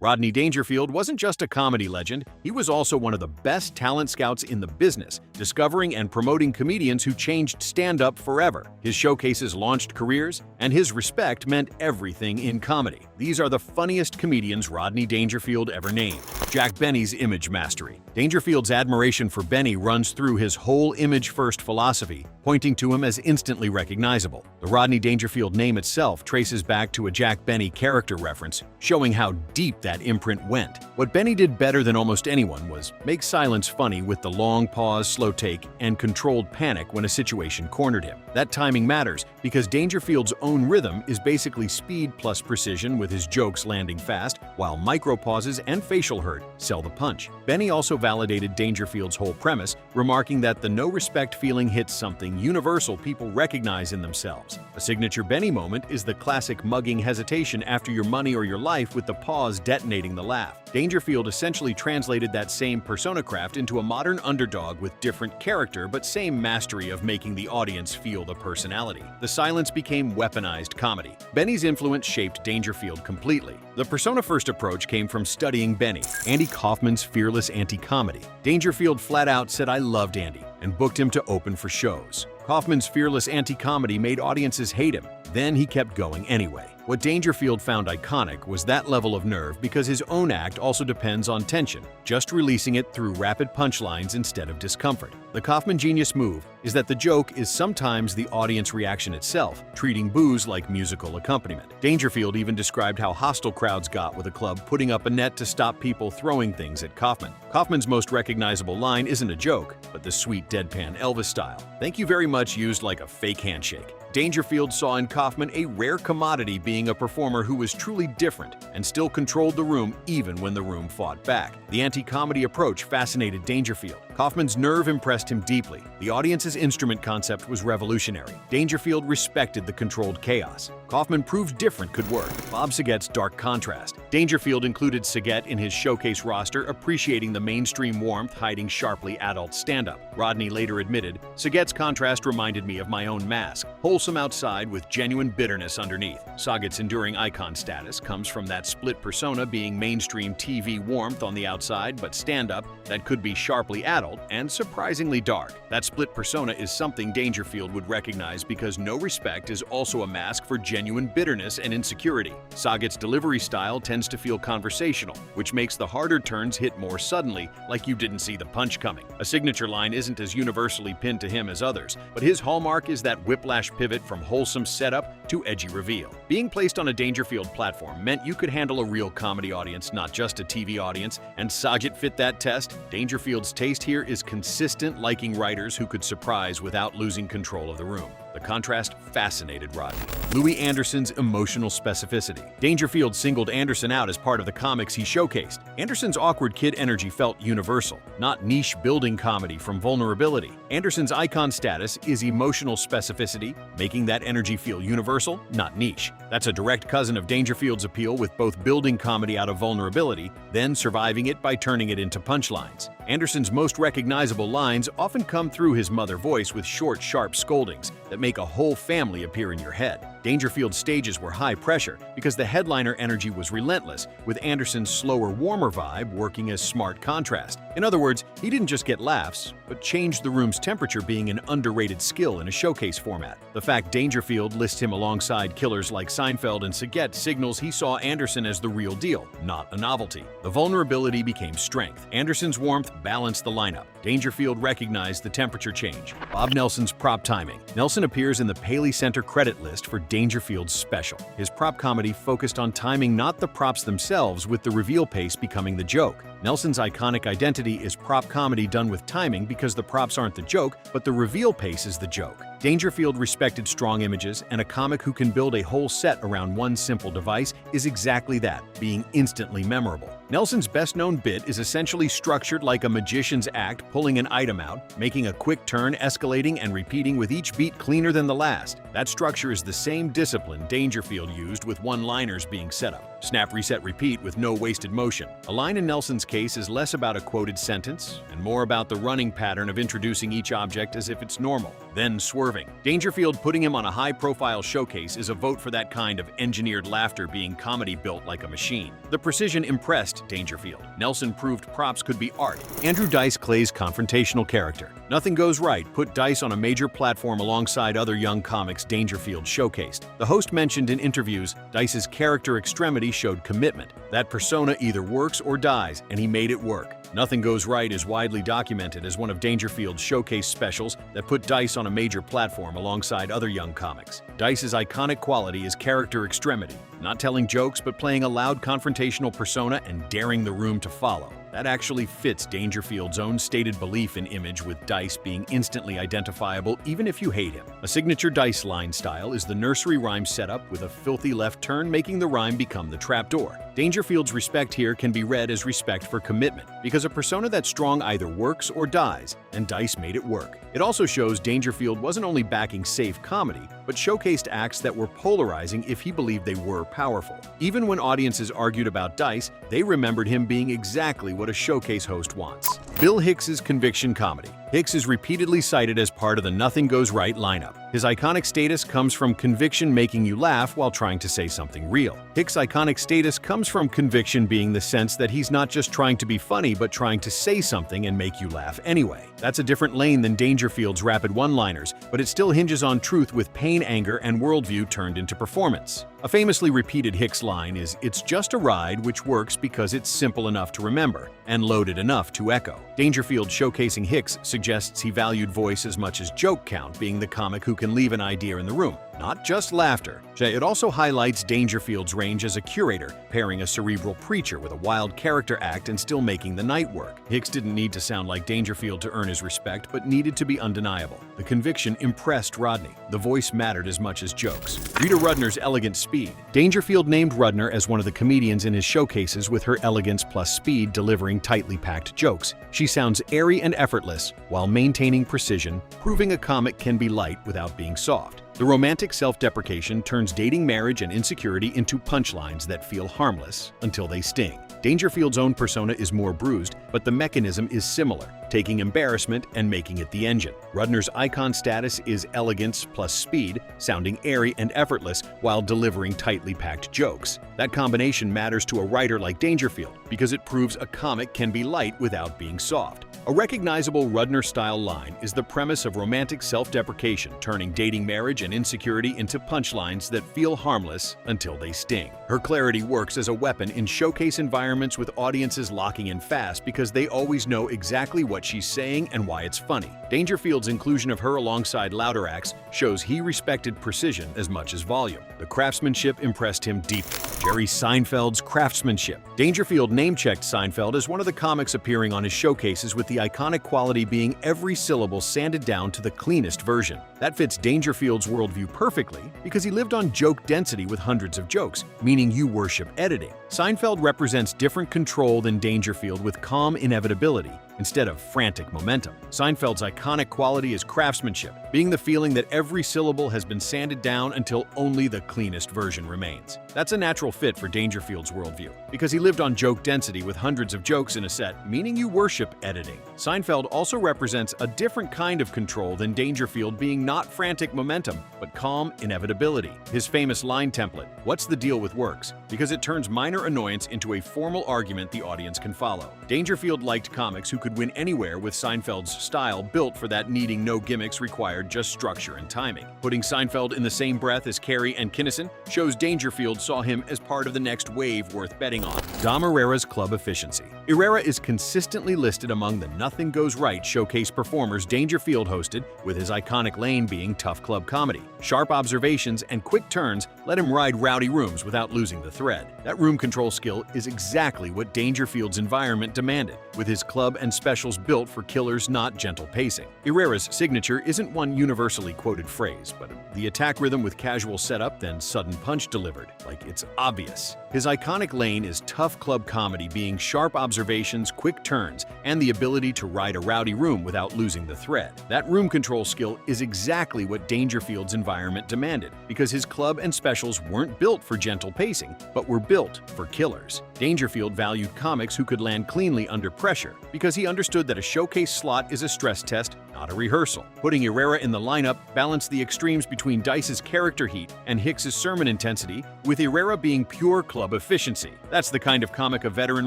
Rodney Dangerfield wasn't just a comedy legend, he was also one of the best talent scouts in the business, discovering and promoting comedians who changed stand-up forever. His showcases launched careers, and his respect meant everything in comedy. These are the funniest comedians Rodney Dangerfield ever named. Jack Benny's image mastery. Dangerfield's admiration for Benny runs through his whole image-first philosophy, pointing to him as instantly recognizable. The Rodney Dangerfield name itself traces back to a Jack Benny character reference, showing how deep that imprint went. What Benny did better than almost anyone was make silence funny with the long pause, slow take, and controlled panic when a situation cornered him. That timing matters because Dangerfield's own rhythm is basically speed plus precision, with his jokes landing fast, while micro pauses and facial hurt sell the punch. Benny also validated Dangerfield's whole premise, remarking that the no respect feeling hits something universal people recognize in themselves. A signature Benny moment is the classic mugging hesitation after your money or your life, with the pause detonating the laugh. Dangerfield essentially translated that same persona craft into a modern underdog with different character but same mastery of making the audience feel the personality. The silence became weaponized comedy. Benny's influence shaped Dangerfield completely. The persona-first approach came from studying Benny, Andy Kaufman's fearless anti-comedy. Dangerfield flat out said, "I loved Andy," and booked him to open for shows. Kaufman's fearless anti-comedy made audiences hate him. Then he kept going anyway. What Dangerfield found iconic was that level of nerve, because his own act also depends on tension, just releasing it through rapid punchlines instead of discomfort. The Kaufman genius move is that the joke is sometimes the audience reaction itself, treating boos like musical accompaniment. Dangerfield even described how hostile crowds got with a club putting up a net to stop people throwing things at Kaufman. Kaufman's most recognizable line isn't a joke, but the sweet deadpan Elvis style "Thank you very much," used like a fake handshake. Dangerfield saw in Kaufman a rare commodity, being a performer who was truly different and still controlled the room even when the room fought back. The anti-comedy approach fascinated Dangerfield. Kaufman's nerve impressed him deeply. The audience's instrument concept was revolutionary. Dangerfield respected the controlled chaos. Kaufman proved different could work. Bob Saget's dark contrast. Dangerfield included Saget in his showcase roster, appreciating the mainstream warmth hiding sharply adult stand-up. Rodney later admitted, "Saget's contrast reminded me of my own mask, wholesome outside with genuine bitterness underneath." Saget's enduring icon status comes from that split persona, being mainstream TV warmth on the outside, but stand-up that could be sharply adult and surprisingly dark. That split persona is something Dangerfield would recognize, because no respect is also a mask for genuine bitterness and insecurity. Saget's delivery style tends to feel conversational, which makes the harder turns hit more suddenly, like you didn't see the punch coming. A signature line isn't as universally pinned to him as others, but his hallmark is that whiplash pivot from wholesome setup to edgy reveal. Being placed on a Dangerfield platform meant you could handle a real comedy audience, not just a TV audience, and Saget fit that test. Dangerfield's taste here is consistent, liking writers who could surprise without losing control of the room. The contrast fascinated Rodney. Louie Anderson's emotional specificity. Dangerfield singled Anderson out as part of the comics he showcased. Anderson's awkward kid energy felt universal, not niche building comedy from vulnerability. Anderson's icon status is emotional specificity, making that energy feel universal, not niche. That's a direct cousin of Dangerfield's appeal, with both building comedy out of vulnerability, then surviving it by turning it into punchlines. Anderson's most recognizable lines often come through his mother voice, with short, sharp scoldings that make a whole family appear in your head. Dangerfield's stages were high pressure because the headliner energy was relentless, with Anderson's slower, warmer vibe working as smart contrast. In other words, he didn't just get laughs, but changed the room's temperature, being an underrated skill in a showcase format. The fact Dangerfield lists him alongside killers like Seinfeld and Saget signals he saw Anderson as the real deal, not a novelty. The vulnerability became strength. Anderson's warmth balanced the lineup. Dangerfield recognized the temperature change. Bob Nelson's prop timing. Nelson appears in the Paley Center credit list for Dangerfield's special. His prop comedy focused on timing, not the props themselves, with the reveal pace becoming the joke. Nelson's iconic identity is prop comedy done with timing, because the props aren't the joke, but the reveal pace is the joke. Dangerfield respected strong images, and a comic who can build a whole set around one simple device is exactly that, being instantly memorable. Nelson's best-known bit is essentially structured like a magician's act, pulling an item out, making a quick turn, escalating, and repeating with each beat cleaner than the last. That structure is the same discipline Dangerfield used with one-liners being set up. Snap, reset, repeat with no wasted motion. A line in Nelson's case is less about a quoted sentence and more about the running pattern of introducing each object as if it's normal, then swerving. Dangerfield putting him on a high-profile showcase is a vote for that kind of engineered laughter being comedy built like a machine. The precision impressed Dangerfield. Nelson proved props could be art. Andrew Dice Clay's confrontational character. Nothing Goes Right put Dice on a major platform alongside other young comics Dangerfield showcased. The host mentioned in interviews, Dice's character extremity showed commitment. That persona either works or dies, and he made it work. Nothing Goes Right is widely documented as one of Dangerfield's showcase specials that put Dice on a major platform alongside other young comics. Dice's iconic quality is character extremity, not telling jokes but playing a loud confrontational persona and daring the room to follow. That actually fits Dangerfield's own stated belief in image, with Dice being instantly identifiable even if you hate him. A signature Dice line style is the nursery rhyme setup with a filthy left turn making the rhyme become the trapdoor. Dangerfield's respect here can be read as respect for commitment, because a persona that's strong either works or dies, and Dice made it work. It also shows Dangerfield wasn't only backing safe comedy, but showcased acts that were polarizing if he believed they were powerful. Even when audiences argued about Dice, they remembered him being exactly what a showcase host wants. Bill Hicks's conviction comedy. Hicks is repeatedly cited as part of the Nothing Goes Right lineup. His iconic status comes from conviction making you laugh while trying to say something real. Hicks' iconic status comes from conviction being the sense that he's not just trying to be funny but trying to say something and make you laugh anyway. That's a different lane than Dangerfield's rapid one-liners, but it still hinges on truth with pain, anger, and worldview turned into performance. A famously repeated Hicks line is, "It's just a ride," which works because it's simple enough to remember and loaded enough to echo. Dangerfield showcasing Hicks suggests he valued voice as much as joke count, being the comic who can leave an idea in the room, not just laughter. It also highlights Dangerfield's range as a curator, pairing a cerebral preacher with a wild character act and still making the night work. Hicks didn't need to sound like Dangerfield to earn his respect, but needed to be undeniable. The conviction impressed Rodney. The voice mattered as much as jokes. Rita Rudner's elegant speed. Dangerfield named Rudner as one of the comedians in his showcases with her elegance plus speed delivering tightly packed jokes. She sounds airy and effortless while maintaining precision, proving a comic can be light without being soft. The romantic self-deprecation turns dating, marriage, and insecurity into punchlines that feel harmless until they sting. Dangerfield's own persona is more bruised, but the mechanism is similar, taking embarrassment and making it the engine. Rudner's icon status is elegance plus speed, sounding airy and effortless while delivering tightly packed jokes. That combination matters to a writer like Dangerfield because it proves a comic can be light without being soft. A recognizable Rudner-style line is the premise of romantic self-deprecation, turning dating, marriage, and insecurity into punchlines that feel harmless until they sting. Her clarity works as a weapon in showcase environments with audiences locking in fast because they always know exactly what she's saying and why it's funny. Dangerfield's inclusion of her alongside louder acts shows he respected precision as much as volume. The craftsmanship impressed him deeply. Jerry Seinfeld's craftsmanship. Dangerfield name-checked Seinfeld as one of the comics appearing on his showcases, with the iconic quality being every syllable sanded down to the cleanest version. That fits Dangerfield's worldview perfectly because he lived on joke density with hundreds of jokes, meaning you worship editing. Seinfeld represents different control than Dangerfield with calm inevitability instead of frantic momentum. Seinfeld's iconic quality is craftsmanship, being the feeling that every syllable has been sanded down until only the cleanest version remains. That's a natural fit for Dangerfield's worldview, because he lived on joke density with hundreds of jokes in a set, meaning you worship editing. Seinfeld also represents a different kind of control than Dangerfield, being not frantic momentum, but calm inevitability. His famous line template, "What's the deal with?" works, because it turns minor annoyance into a formal argument the audience can follow. Dangerfield liked comics who could win anywhere, with Seinfeld's style built for that, needing no gimmicks, required just structure and timing. Putting Seinfeld in the same breath as Carrey and Kinison shows Dangerfield saw him as part of the next wave worth betting on. Irrera's club efficiency. Irrera is consistently listed among the Nothing Goes Right showcase performers Dangerfield hosted, with his iconic lane being tough club comedy. Sharp observations and quick turns let him ride rowdy rooms without losing the thread. That room control skill is exactly what Dangerfield's environment demanded, with his club and specials built for killers, not gentle pacing. Irrera's signature isn't one universally quoted phrase, but the attack rhythm with casual setup then sudden punch delivered, like it's obvious. His iconic lane is tough club comedy, being sharp observations observations, quick turns, and the ability to ride a rowdy room without losing the thread. That room control skill is exactly what Dangerfield's environment demanded, because his club and specials weren't built for gentle pacing, but were built for killers. Dangerfield valued comics who could land cleanly under pressure, because he understood that a showcase slot is a stress test, not a rehearsal. Putting Irrera in the lineup balanced the extremes between Dice's character heat and Hicks's sermon intensity, with Irrera being pure club efficiency. That's the kind of comic a veteran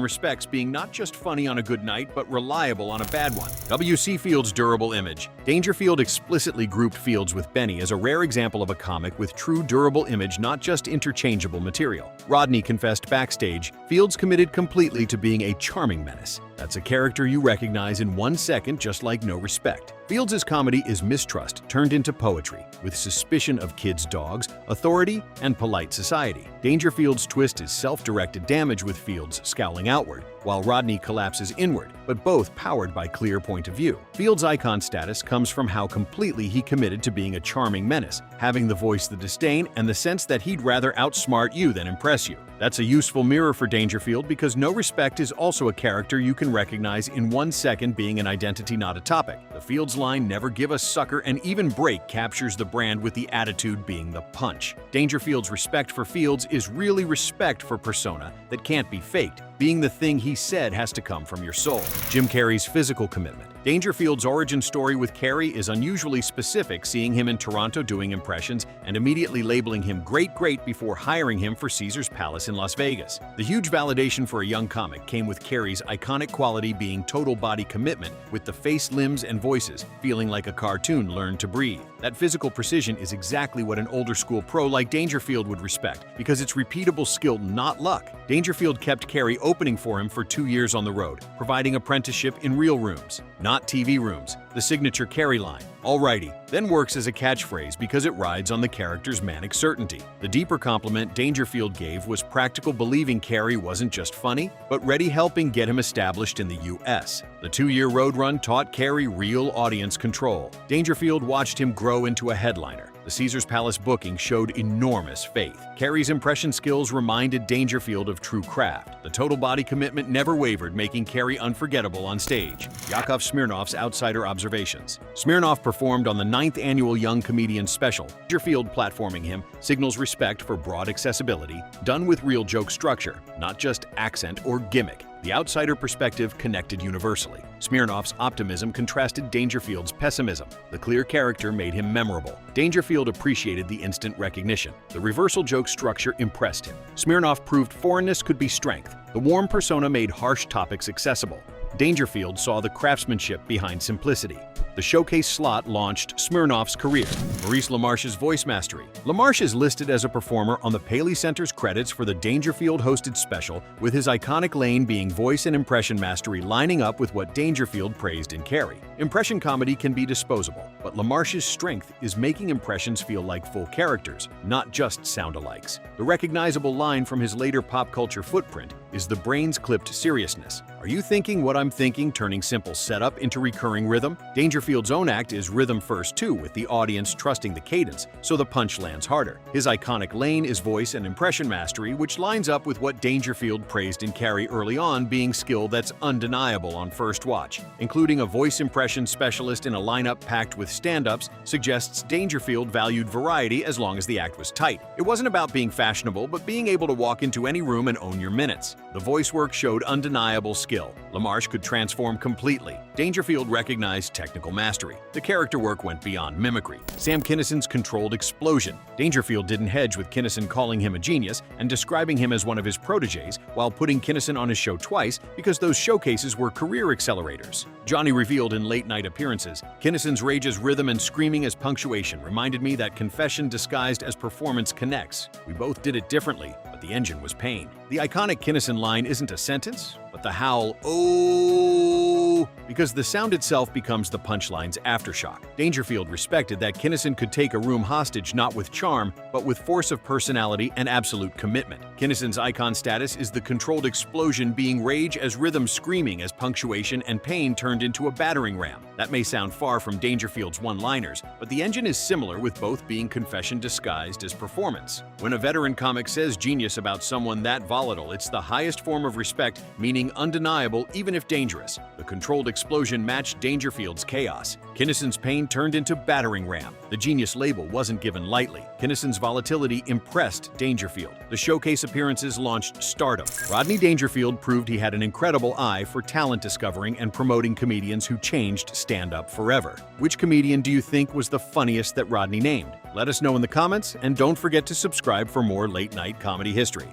respects, being not just funny on a good night, but reliable on a bad one. W.C. Field's durable image. Dangerfield explicitly grouped Fields with Benny as a rare example of a comic with true durable image, not just interchangeable material. Rodney confessed backstage, Fields committed completely to being a charming menace. That's a character you recognize in 1 second, just like No Respect. Fields' comedy is mistrust turned into poetry, with suspicion of kids' dogs, authority, and polite society. Dangerfield's twist is self-directed damage, with Fields scowling outward, while Rodney collapses inward, but both powered by clear point of view. Fields' icon status comes from how completely he committed to being a charming menace, having the voice, the disdain, and the sense that he'd rather outsmart you than impress you. That's a useful mirror for Dangerfield, because No Respect is also a character you can recognize in 1 second, being an identity, not a topic. The Fields line, "Never give a sucker and even break," captures the brand, with the attitude being the punch. Dangerfield's respect for Fields is really respect for persona that can't be faked, being the thing he said has to come from your soul. Jim Carrey's physical commitment. Dangerfield's origin story with Carrey is unusually specific, seeing him in Toronto doing impressions and immediately labeling him great before hiring him for Caesar's Palace in Las Vegas. The huge validation for a young comic came with Carrey's iconic quality being total body commitment, with the face, limbs, and voices feeling like a cartoon learned to breathe. That physical precision is exactly what an older school pro like Dangerfield would respect, because it's repeatable skill, not luck. Dangerfield kept Carrey opening for him for 2 years on the road, providing apprenticeship in real rooms, not TV rooms. The signature Carrey line, "Alrighty," then works as a catchphrase because it rides on the character's manic certainty. The deeper compliment Dangerfield gave was practical, believing Carrey wasn't just funny, but ready, helping get him established in the US. The 2-year road run taught Carrey real audience control. Dangerfield watched him grow into a headliner. The Caesar's Palace booking showed enormous faith. Carrey's impression skills reminded Dangerfield of true craft. The total body commitment never wavered, making Carrey unforgettable on stage. Yakov Smirnoff's outsider observations. Smirnoff performed on the 9th annual Young Comedians special. Dangerfield platforming him signals respect for broad accessibility, done with real joke structure, not just accent or gimmick. The outsider perspective connected universally. Smirnoff's optimism contrasted Dangerfield's pessimism. The clear character made him memorable. Dangerfield appreciated the instant recognition. The reversal joke structure impressed him. Smirnoff proved foreignness could be strength. The warm persona made harsh topics accessible. Dangerfield saw the craftsmanship behind simplicity. The showcase slot launched Smirnoff's career. Maurice Lamarche's voice mastery. Lamarche is listed as a performer on the Paley Center's credits for the Dangerfield-hosted special, with his iconic lane being voice and impression mastery lining up with what Dangerfield praised in Carrey. Impression comedy can be disposable, but Lamarche's strength is making impressions feel like full characters, not just sound-alikes. The recognizable line from his later pop culture footprint is the brains-clipped seriousness. "Are you thinking what I'm thinking?" turning simple setup into recurring rhythm. Dangerfield's own act is rhythm first too, with the audience trusting the cadence, so the punch lands harder. His iconic lane is voice and impression mastery, which lines up with what Dangerfield praised in Carrey early on, being skill that's undeniable on first watch. Including a voice impression specialist in a lineup packed with stand-ups suggests Dangerfield valued variety as long as the act was tight. It wasn't about being fashionable, but being able to walk into any room and own your minutes. The voice work showed undeniable skill. Lamarche could transform completely. Dangerfield recognized technical mastery. The character work went beyond mimicry. Sam Kinison's controlled explosion. Dangerfield didn't hedge, with Kinison calling him a genius and describing him as one of his proteges, while putting Kinison on his show twice because those showcases were career accelerators. Johnny revealed in late-night appearances, Kinison's rage's rhythm and screaming as punctuation reminded me that confession disguised as performance connects. We both did it differently, but the engine was pain. The iconic Kinison line isn't a sentence, but the howl, "Oh," because the sound itself becomes the punchline's aftershock. Dangerfield respected that Kinison could take a room hostage not with charm, but with force of personality and absolute commitment. Kinison's icon status is the controlled explosion, being rage as rhythm, screaming as punctuation, and pain turned into a battering ram. That may sound far from Dangerfield's one-liners, but the engine is similar, with both being confession disguised as performance. When a veteran comic says genius about someone that volatile, it's the highest form of respect, meaning undeniable even if dangerous. The controlled explosion matched Dangerfield's chaos. Kinison's pain turned into battering ram. The genius label wasn't given lightly. Kinison's volatility impressed Dangerfield. The showcase appearances launched stardom. Rodney Dangerfield proved he had an incredible eye for talent discovering and promoting comedians who changed stand-up forever. Which comedian do you think was the funniest that Rodney named? Let us know in the comments, and don't forget to subscribe for more late-night comedy history.